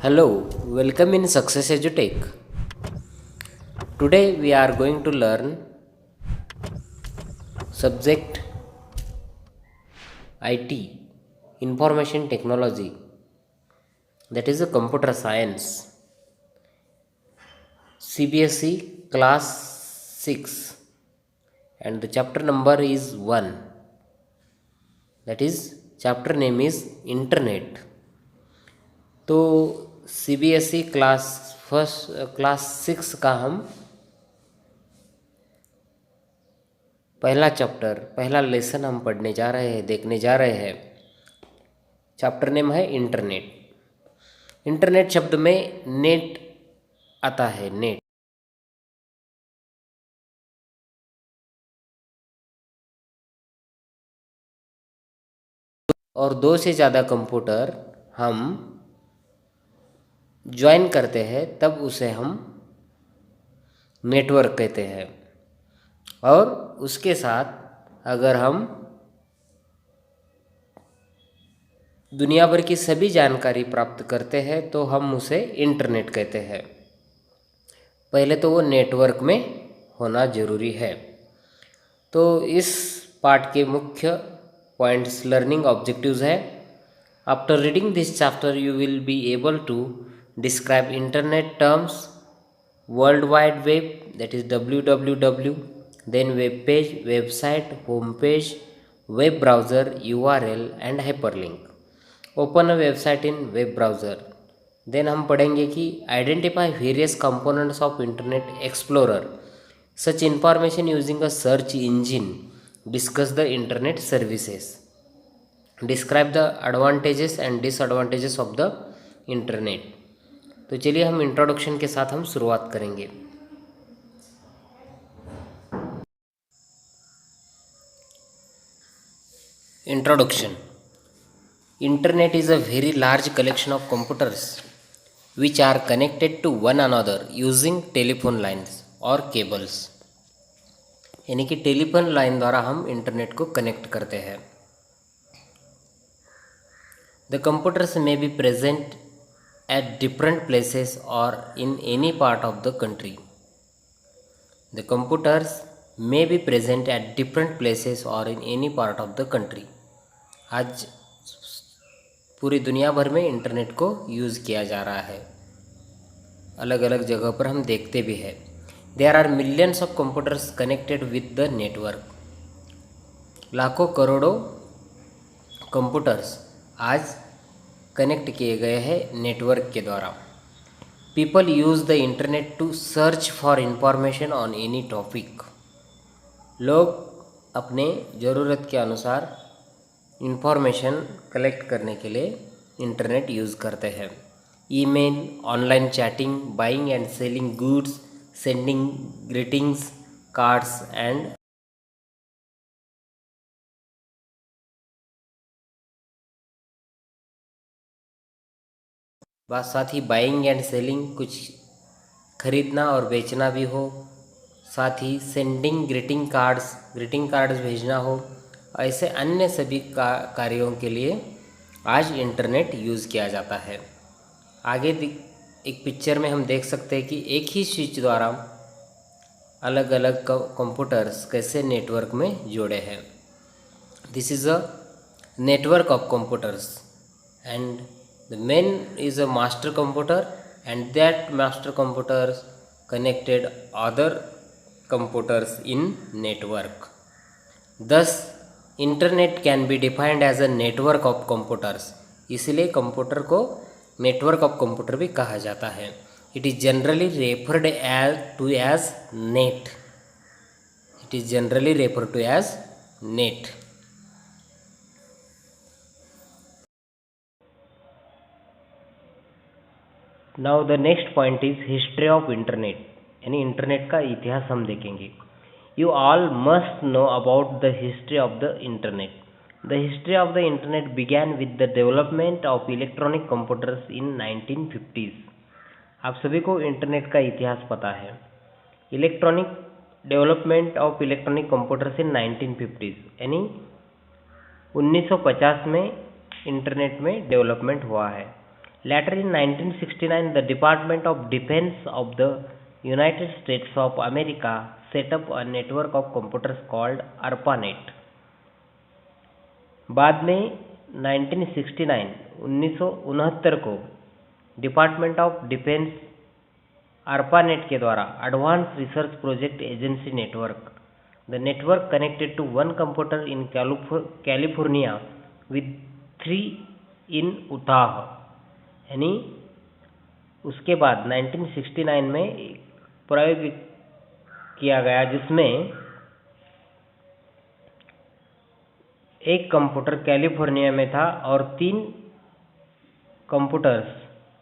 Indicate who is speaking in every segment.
Speaker 1: Hello, welcome in Success EduTech. Today we are going to learn subject IT, Information Technology, that is a computer science, CBSE class 6, and the chapter number is 1, that is chapter name is Internet. तो CBSE class 6 का हम पहला chapter पहला lesson हम पढ़ने जा रहे हैं, देखने जा रहे हैं। चैप्टर नेम है इंटरनेट। इंटरनेट शब्द में नेट आता है, नेट। और दो से ज़्यादा कंप्यूटर हम ज्वाइन करते हैं तब उसे हम नेटवर्क कहते हैं। और उसके साथ अगर हम दुनिया भर की सभी जानकारी प्राप्त करते हैं तो हम उसे इंटरनेट कहते हैं। पहले तो वो नेटवर्क में होना ज़रूरी है। तो इस पार्ट के मुख्य पॉइंट्स लर्निंग ऑब्जेक्टिव्स है। After reading this chapter you will be able to describe internet terms, world wide web that is www, then web page, website, home page, web browser, URL and hyperlink. Open a website in web browser. Then हम पढ़ेंगे कि identify various components of Internet Explorer, such information using a search engine, discuss the internet services, describe the advantages and disadvantages of the internet. तो चलिए हम introduction के साथ हम शुरुआत करेंगे। Introduction. Internet is a very large collection of computers which are connected to one another using telephone lines or cables। यानी कि टेलीफोन लाइन द्वारा हम इंटरनेट को कनेक्ट करते हैं। The computers may be present at different places और in any part of the country. The computers may be present at different places और in any part of the country. आज पूरी दुनिया भर में इंटरनेट को यूज़ किया जा रहा है, अलग अलग जगह पर हम देखते भी हैं। There are millions of computers connected with the network. लाखों करोड़ों कंप्यूटर्स आज कनेक्ट किए गए हैं नेटवर्क के द्वारा। People use the internet to search for information on any topic. लोग अपने ज़रूरत के अनुसार इंफॉर्मेशन कलेक्ट करने के लिए इंटरनेट यूज़ करते हैं। Email, online chatting, buying and selling goods, sending greetings cards and साथ ही बाइंग एंड सेलिंग, कुछ खरीदना और बेचना भी हो, साथ ही सेंडिंग ग्रीटिंग कार्ड्स भेजना हो, ऐसे अन्य सभी कार्यों के लिए आज इंटरनेट यूज़ किया जाता है। आगे एक पिक्चर में हम देख सकते हैं कि एक ही स्विच द्वारा अलग अलग कंप्यूटर्स कैसे नेटवर्क में जुड़े हैं। This is a network of computers and the main is a master computer and that master computers connected other computers in network. This internet can be defined as a network of computers. इसलिए computer को network of computer भी कहा जाता है। It is generally referred as net. It is generally referred to as net. Now the next point is history of internet, यानी internet का इतिहास हम देखेंगे। You all must know about the history of the internet. The history of the internet began with the development of electronic computers in 1950s. आप सभी को internet का इतिहास पता है। Electronic development of electronic computers in 1950s, यानी 1950 में internet में डेवलपमेंट हुआ है। Later in 1969, the Department of Defense of the United States of America set up a network of computers called ARPANET. बाद में 1969 को डिपार्टमेंट ऑफ डिफेंस ARPANET के द्वारा advance research project agency network, the network connected to one computer in California with 3 in Utah, यानी उसके बाद 1969 में प्रयोग किया गया जिसमें एक कंप्यूटर कैलिफोर्निया में था और 3 कंप्यूटर्स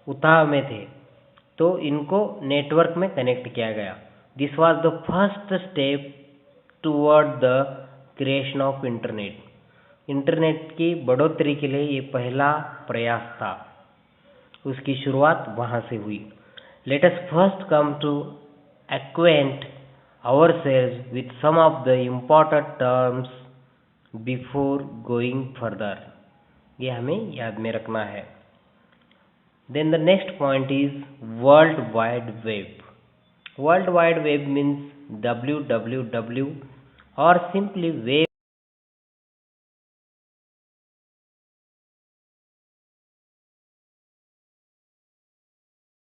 Speaker 1: उताह में थे, तो इनको नेटवर्क में कनेक्ट किया गया. This was the first step toward the creation of internet. Internet की बढ़ोतरी के लिए ये पहला प्रयास था, उसकी शुरुआत वहाँ से हुई. Let us first come to acquaint ourselves with some of the important terms before going further. ये हमें याद में रखना है. Then the next point is World Wide Web. World Wide Web means WWW or simply web.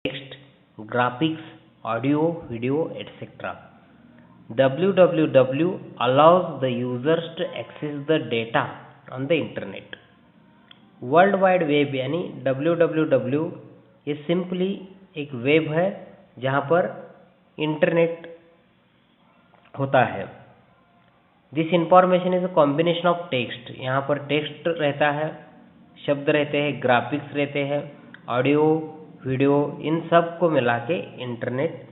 Speaker 1: Text, graphics, audio, video, etc. WWW allows the users to access the data on the internet. World wide web यानी WWW ये simply एक web है जहाँ पर internet होता है. This information is a combination of text. यहाँ पर टेक्स्ट रहता है, शब्द रहते हैं, ग्राफिक्स रहते हैं, ऑडियो, वीडियो, इन सब को मिला के इंटरनेट,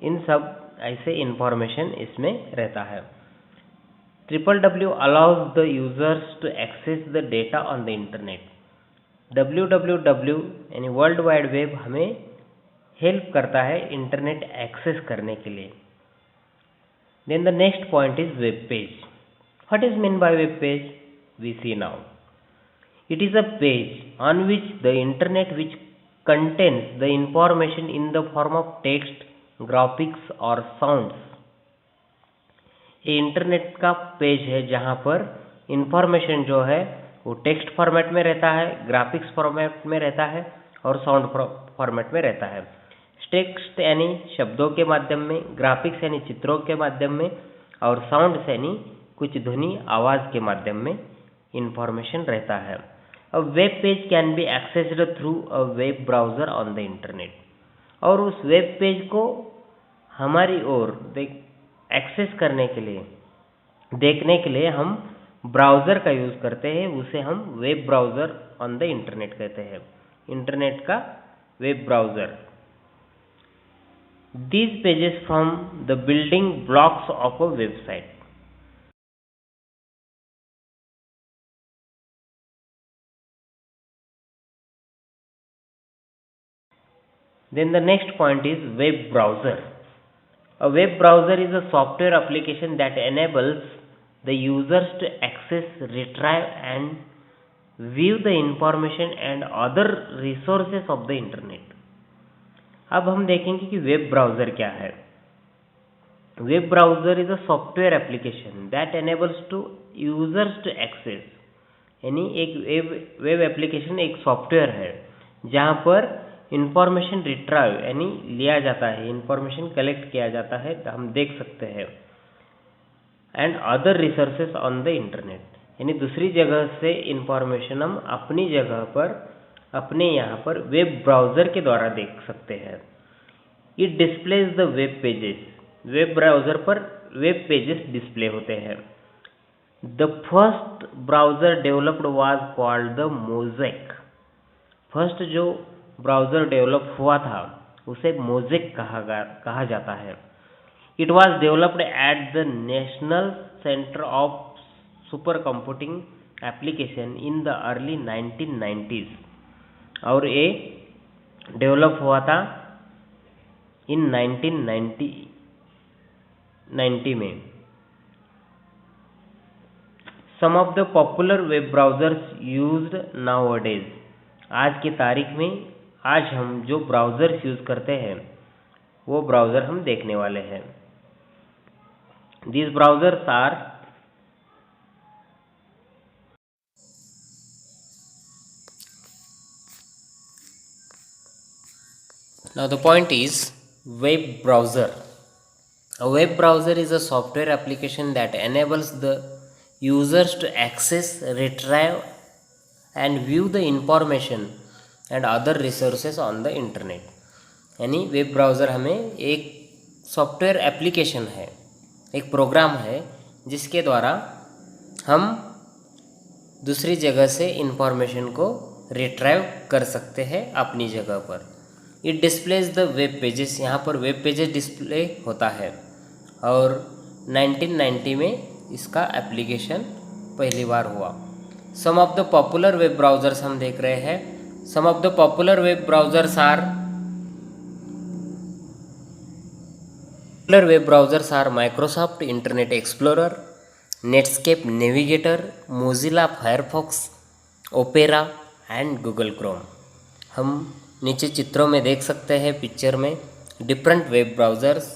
Speaker 1: इन सब ऐसे इंफॉर्मेशन इसमें रहता है. WWW allows the users to access the data on the internet. WWW यानी वर्ल्ड वाइड वेब हमें हेल्प करता है इंटरनेट एक्सेस करने के लिए. Then the next point is web page. What is meant by web page? We see now. It is a page on which the internet which contains the information in the form of text, graphics or sounds. ये internet का page है जहाँ पर information जो है वो text format में रहता है, ग्राफिक्स फॉर्मेट में रहता है और साउंड फॉर्मेट में रहता है. टेक्स्ट यानी शब्दों के माध्यम में, ग्राफिक्स यानी चित्रों के माध्यम में और साउंड्स यानी कुछ ध्वनि आवाज़ के माध्यम में इंफॉर्मेशन रहता है. अ web page can be accessed through a web browser on the internet. और उस वेब पेज को हमारी ओर एक्सेस करने के लिए, देखने के लिए हम ब्राउज़र का यूज़ करते हैं, उसे हम web browser on the internet कहते हैं. इंटरनेट का web browser. These pages form the building blocks of a website. Then the next point is web browser. A web browser is a software application that enables the users to access, retrieve and view the information and other resources of the internet. अब हम देखेंगे कि web browser क्या है. Web browser is a software application that enables to users to access, यानी एक web application एक software है जहाँ पर इंफॉर्मेशन रिट्राइव यानी लिया जाता है, इंफॉर्मेशन कलेक्ट किया जाता है, हम देख सकते हैं, and other resources on the internet, यानी दूसरी जगह से इंफॉर्मेशन हम अपनी जगह पर, अपने यहाँ पर वेब ब्राउज़र के द्वारा देख सकते हैं. It displays the web pages. Web browser पर वेब पेजेस डिस्प्ले होते हैं. The first browser developed was called the mosaic. First जो ब्राउज़र डेवलप हुआ था उसे मोज़ेक कहा जाता है. It was developed at the national centre of super computing application in the early 1990s. और ये डेवलप हुआ था इन 1990 में. Some of the popular web browsers used nowadays आज की तारीख में आज हम जो ब्राउज़र यूज़ करते हैं वो ब्राउज़र हम देखने वाले हैं। These browsers are now the point is web browser. A web browser is a software application that enables the users to access, retrieve and view the information and other resources on the internet. यानी web browser हमें एक software application है, एक programme है जिसके द्वारा हम दूसरी जगह से इंफॉर्मेशन को रिट्राइव कर सकते हैं अपनी जगह पर। It displays the web pages, यहाँ पर वेब पेजेस डिस्प्ले होता है और 1990 में इसका एप्लीकेशन पहली बार हुआ। Some of the popular web browsers हम देख रहे हैं। Some of the popular web browsers are Microsoft Internet Explorer, Netscape Navigator, Mozilla Firefox, Opera and Google Chrome. हम नीचे चित्रों में देख सकते हैं, पिक्चर में different web browsers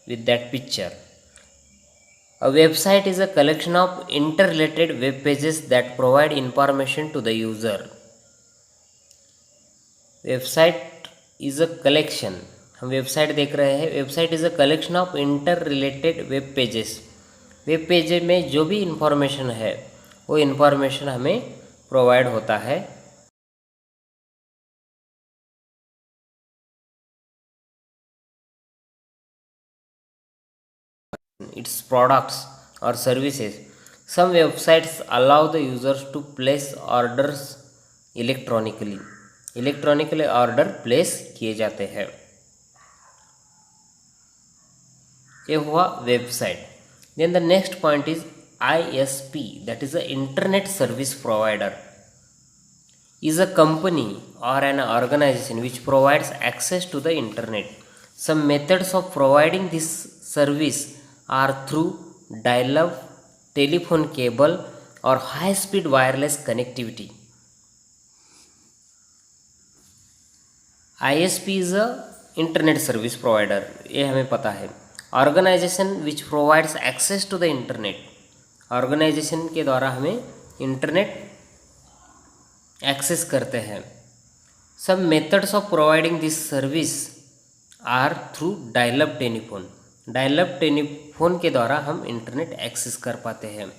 Speaker 1: with that picture. A website is a collection of interrelated web pages that provide information to the user. Website is a collection, हम website देख रहे हैं। Website is a collection of inter related web pages. Web page में जो भी information है वो information हमें प्रोवाइड होता है। its products or services. Some websites allow the users to place orders electronically. Electronically order place किए जाते हैं। ये हुआ website. Then the next point is ISP, that is a internet service provider, is a company or an organization which provides access to the internet. Some methods of providing this service are through dial-up, telephone cable or high-speed wireless connectivity. ISP is a internet service provider, ये हमें पता है। Organization which provides access to the internet, organisation के द्वारा हमें internet access करते हैं। सब methods of providing this service are through dial-up telephone. Dial-up telephone के द्वारा हम इंटरनेट एक्सेस कर पाते हैं।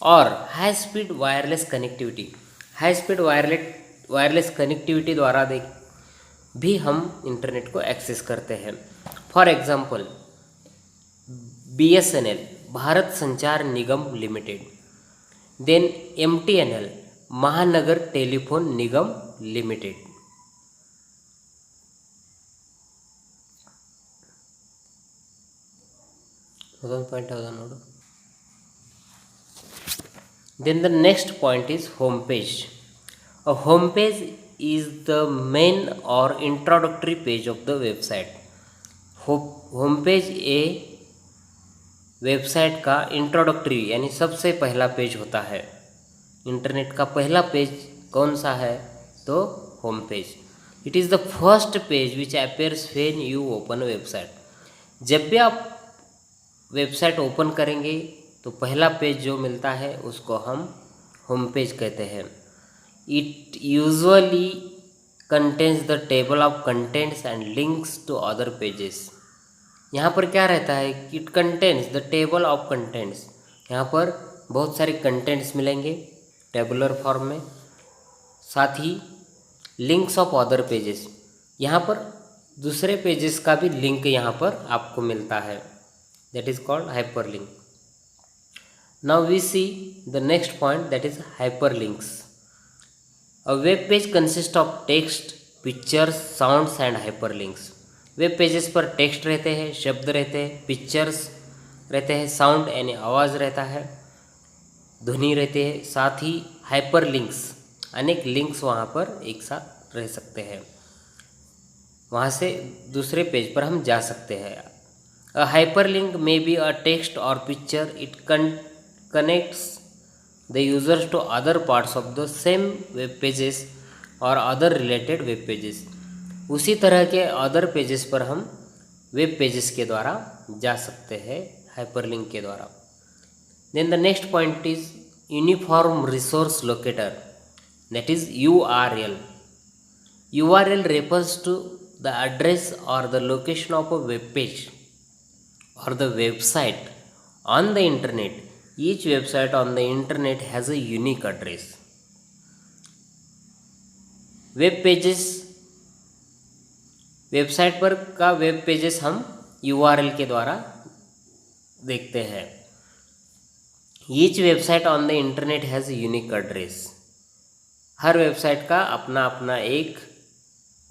Speaker 1: और high speed wireless connectivity, high speed wireless connectivity द्वारा भी हम इंटरनेट को एक्सेस करते हैं। फॉर एग्जांपल BSNL, भारत संचार निगम लिमिटेड, देन MTNL, महानगर telephone Nigam limited. Then the next point is home page. A home page is the main or introductory page of the website. Home page a website का introductory यानी सबसे पहला page होता है। Internet का पहला page कौन सा है? तो home page. It is the first page which appears when you open website. जब भी आप वेबसाइट ओपन करेंगे तो पहला पेज जो मिलता है उसको हम होम पेज कहते हैं। It usually contains the table of contents and links to other pages. यहाँ पर क्या रहता है? It contains the table of contents. यहाँ पर बहुत सारे कंटेंट्स मिलेंगे टेबुलर फॉर्म में, साथ ही लिंक्स ऑफ अदर पेजेस, यहाँ पर दूसरे पेजेस का भी लिंक यहाँ पर आपको मिलता है, that is called hyper link. Now we see the next point, that is hyper links. A web page consist of text, pictures, sounds and hyper links. Web pages पर टेक्स्ट रहते हैं, शब्द रहते हैं, पिक्चर्स रहते हैं, साउंड यानी आवाज़ रहता है, ध्वनि रहती है, साथ ही हाइपर लिंक्स, अनेक लिंक्स वहाँ पर एक साथ रह सकते हैं, वहाँ से दूसरे पेज पर हम जा सकते हैं। A hyperlink may be a text और picture, it connects the users to other parts of the same web pages और अदर रिलेटेड वेब पेजेस। उसी तरह के अदर पेजेस पर हम वेब पेजेस के द्वारा जा सकते हैं हाइपरलिंक के द्वारा। Then the next point is uniform resource locator, that is URL. URL refers to the address or the location of a web page or the website on the internet. Each website on the internet has a unique address. Web pages, website पर का web pages हम URL के द्वारा देखते हैं। Each website on the internet has unique address. Her website का अपना अपना एक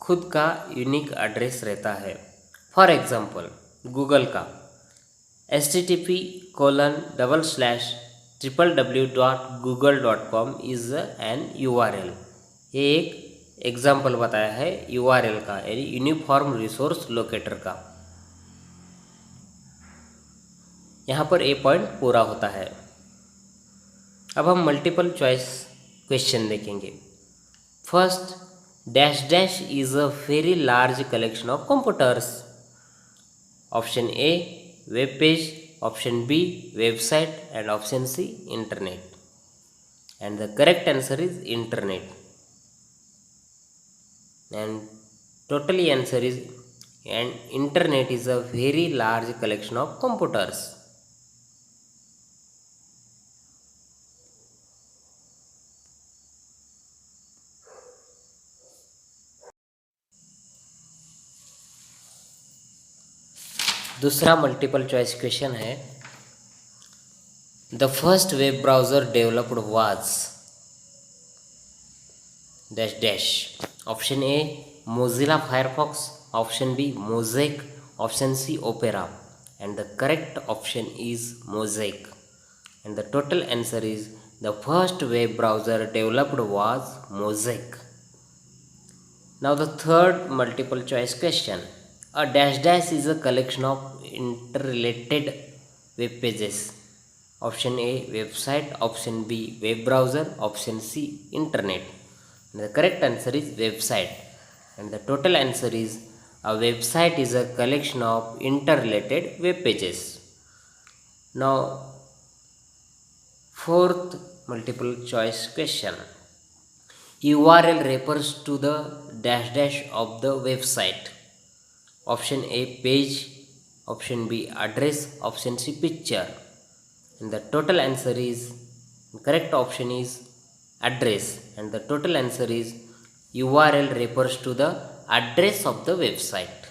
Speaker 1: खुद का यूनिक एड्रेस रहता है। फॉर एग्जांपल गूगल का http://www.google.com इज़ एन URL। ये एक एग्जाम्पल बताया है URL का, यानी यूनिफॉर्म रिसोर्स लोकेटर का। यहाँ पर ए पॉइंट पूरा होता है। अब हम मल्टीपल चॉइस क्वेश्चन देखेंगे। First, dash dash is a very large collection of computers. Option A web page, option B website and option C internet. And the correct answer is internet. And totally answer is and internet is a very large collection of computers. दूसरा multiple choice question है, the first web browser developed was dash dash. Option A Mozilla Firefox, option B Mosaic, option C opera. And the correct option is mosaic. And the total answer is the first web browser developed was mosaic. Now the third multiple choice question, a dash dash is a collection of interrelated web pages. Option A website, option B web browser, option C internet. And the correct answer is website. And the total answer is a website is a collection of interrelated web pages. Now fourth multiple choice question, URL refers to the dash dash of the website. Option A page, option B address, option C picture. And the total answer is, correct option is address. And the total answer is URL refers to the address of the website.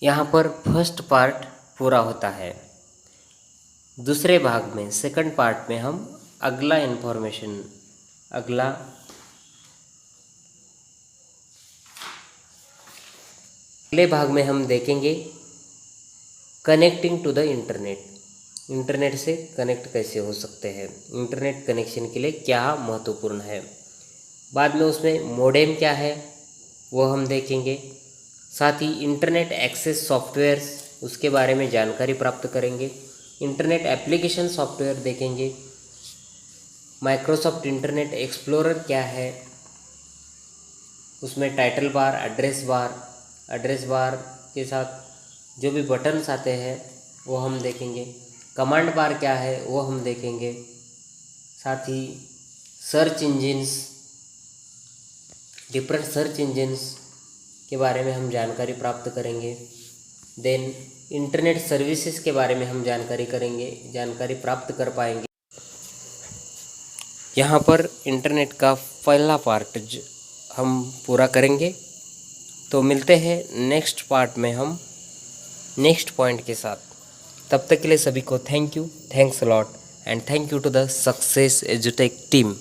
Speaker 1: यहाँ पर first part पूरा होता है। दूसरे भाग में, second part में हम अगला अगले भाग में हम देखेंगे connecting to the internet. Internet से कनेक्ट कैसे हो सकते हैं, इंटरनेट कनेक्शन के लिए क्या महत्वपूर्ण है। बाद में उसमें मोडेम क्या है वो हम देखेंगे। साथ ही इंटरनेट एक्सेस सॉफ्टवेयर्स, उसके बारे में जानकारी प्राप्त करेंगे। इंटरनेट एप्लीकेशन सॉफ्टवेयर देखेंगे। माइक्रोसॉफ्ट इंटरनेट एक्सप्लोरर क्या है, उसमें टाइटल बार, एड्रेस बार के साथ जो भी बटन्स आते हैं वो हम देखेंगे। कमांड बार क्या है वो हम देखेंगे। साथ ही search engines, different search engines के बारे में हम जानकारी प्राप्त करेंगे। देन इंटरनेट सर्विसेज के बारे में हम जानकारी प्राप्त कर पाएंगे। यहाँ पर इंटरनेट का पहला पार्ट हम पूरा करेंगे। तो मिलते हैं नेक्स्ट पार्ट में हम नेक्स्ट पॉइंट के साथ। तब तक के लिए सभी को thanks a lot and thank you to the Success एजुटेक टीम।